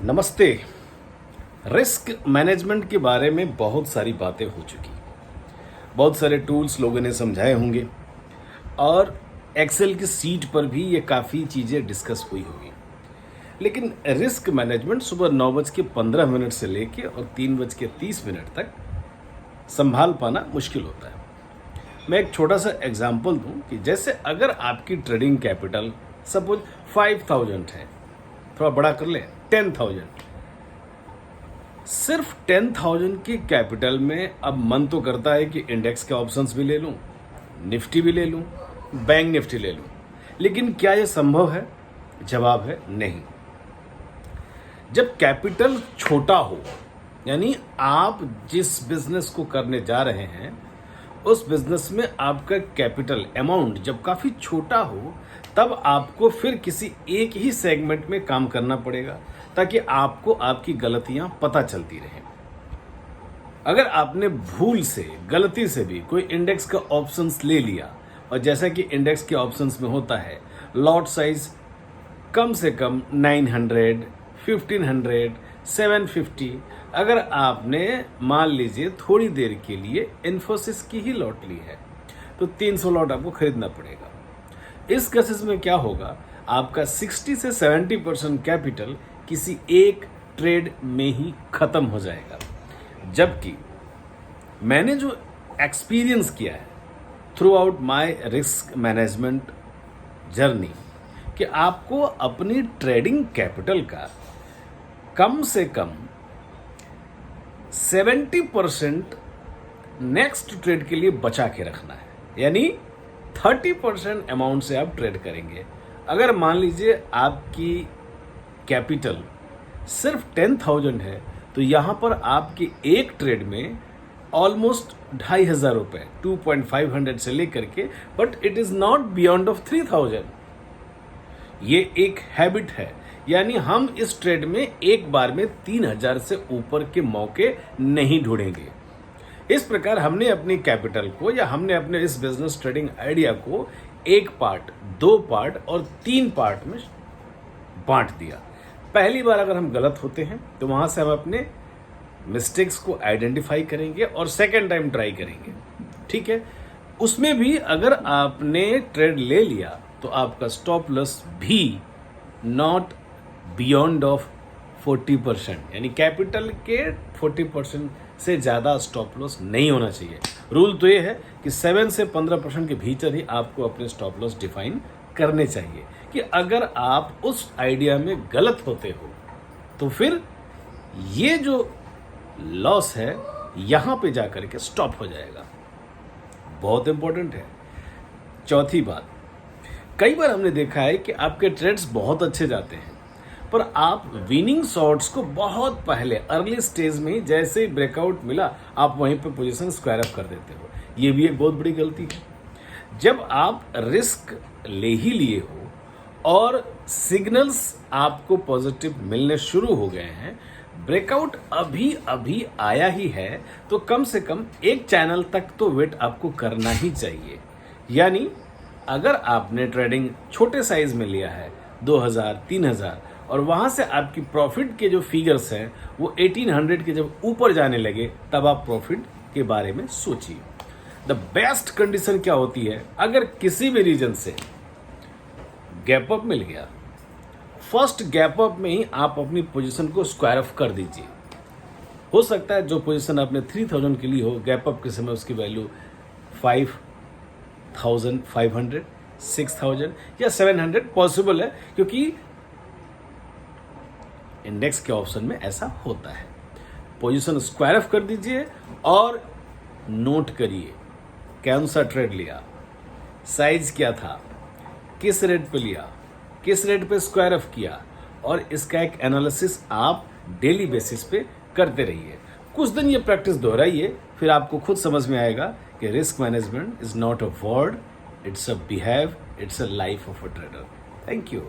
नमस्ते। Risk management के बारे में बहुत सारी बातें हो चुकी, बहुत सारे टूल्स लोगों ने समझाए होंगे और एक्सेल की सीट पर भी ये काफ़ी चीज़ें डिस्कस हुई होगी। लेकिन रिस्क मैनेजमेंट सुबह 9:15 से लेके और 3:30 तक संभाल पाना मुश्किल होता है। मैं एक छोटा सा एग्जांपल दूं कि जैसे अगर आपकी ट्रेडिंग कैपिटल सपोज 5000 है, थोड़ा बड़ा कर लें 10,000, सिर्फ 10,000 की कैपिटल में अब मन तो करता है कि इंडेक्स के ऑप्शंस भी ले लूं, निफ्टी भी ले लूं, बैंक निफ्टी ले लूं, लेकिन क्या यह संभव है? जवाब है नहीं। जब कैपिटल छोटा हो, यानी आप जिस बिजनेस को करने जा रहे हैं उस बिजनेस में आपका कैपिटल अमाउंट जब काफ़ी छोटा हो, तब आपको फिर किसी एक ही सेगमेंट में काम करना पड़ेगा ताकि आपको आपकी गलतियां पता चलती रहें। अगर आपने भूल से, गलती से भी कोई इंडेक्स का ऑप्शंस ले लिया, और जैसा कि इंडेक्स के ऑप्शंस में होता है, लॉट साइज कम से कम 900, 1500, 750, अगर आपने मान लीजिए थोड़ी देर के लिए इन्फोसिस की ही लॉट ली है तो 300 लॉट आपको खरीदना पड़ेगा। इस केसेस में क्या होगा, आपका 60 से 70% कैपिटल किसी एक ट्रेड में ही खत्म हो जाएगा। जबकि मैंने जो एक्सपीरियंस किया है through out my risk management journey, कि आपको अपनी ट्रेडिंग कैपिटल का कम से कम 70% नेक्स्ट ट्रेड के लिए बचा के रखना है। यानी 30% अमाउंट से आप ट्रेड करेंगे। अगर मान लीजिए आपकी कैपिटल सिर्फ 10,000 है तो यहां पर आपके एक ट्रेड में ऑलमोस्ट 2,500 रुपए, 2,500 से लेकर के, but it is not beyond of 3,000। ये एक हैबिट है, यानी हम इस ट्रेड में एक बार में 3,000 से ऊपर के मौके नहीं ढूंढेंगे। इस प्रकार हमने अपनी कैपिटल को, या हमने अपने इस बिजनेस ट्रेडिंग आइडिया को 1 पार्ट, 2 पार्ट और 3 पार्ट में बांट दिया। पहली बार अगर हम गलत होते हैं तो वहां से हम अपने मिस्टेक्स को आइडेंटिफाई करेंगे और सेकेंड टाइम ट्राई करेंगे। ठीक है, उसमें भी अगर आपने ट्रेड ले लिया तो आपका स्टॉप लॉस भी नॉट बियॉन्ड ऑफ 40%, यानी कैपिटल के 40% से ज़्यादा स्टॉप लॉस नहीं होना चाहिए। रूल तो ये है कि 7 से 15% के भीतर ही आपको अपने स्टॉप लॉस डिफाइन करने चाहिए, कि अगर आप उस आइडिया में गलत होते हो तो फिर ये जो लॉस है यहां पे जाकर के स्टॉप हो जाएगा। बहुत इंपॉर्टेंट है। चौथी बात, कई बार हमने देखा है कि आपके ट्रेड्स बहुत अच्छे जाते हैं, पर आप विनिंग शॉट्स को बहुत पहले अर्ली स्टेज में ही जैसे ही ब्रेकआउट मिला आप वहीं पे पोजीशन स्क्वायर अप कर देते हो। ये भी एक बहुत बड़ी गलती है। जब आप रिस्क ले ही लिए हो और सिग्नल्स आपको पॉजिटिव मिलने शुरू हो गए हैं, ब्रेकआउट अभी अभी आया ही है, तो कम से कम एक चैनल तक तो वेट आपको करना ही चाहिए। यानी अगर आपने ट्रेडिंग छोटे साइज में लिया है 2,000, 3,000, और वहां से आपकी प्रॉफिट के जो फिगर्स हैं वो 1800 के जब ऊपर जाने लगे, तब आप प्रॉफिट के बारे में सोचिए। द बेस्ट कंडीशन क्या होती है, अगर किसी भी रीजन से गैप अप मिल गया, फर्स्ट गैप अप में ही आप अपनी पोजीशन को स्क्वायर अप कर दीजिए। हो सकता है जो पोजीशन आपने 3,000 के लिए हो, गैप अप के समय उसकी वैल्यू 5,500, 6,000 या 700 पॉसिबल है, क्योंकि इंडेक्स के ऑप्शन में ऐसा होता है। पोजीशन स्क्वायर अप कर दीजिए और नोट करिए कौन सा ट्रेड लिया, साइज क्या था, किस रेट पे लिया, किस रेट पे स्क्वायर अप किया, और इसका एक एनालिसिस आप डेली बेसिस पे करते रहिए। कुछ दिन ये प्रैक्टिस दोहराइए, फिर आपको खुद समझ में आएगा कि risk management is not a word, it's a behave, it's a life of a trader. Thank you.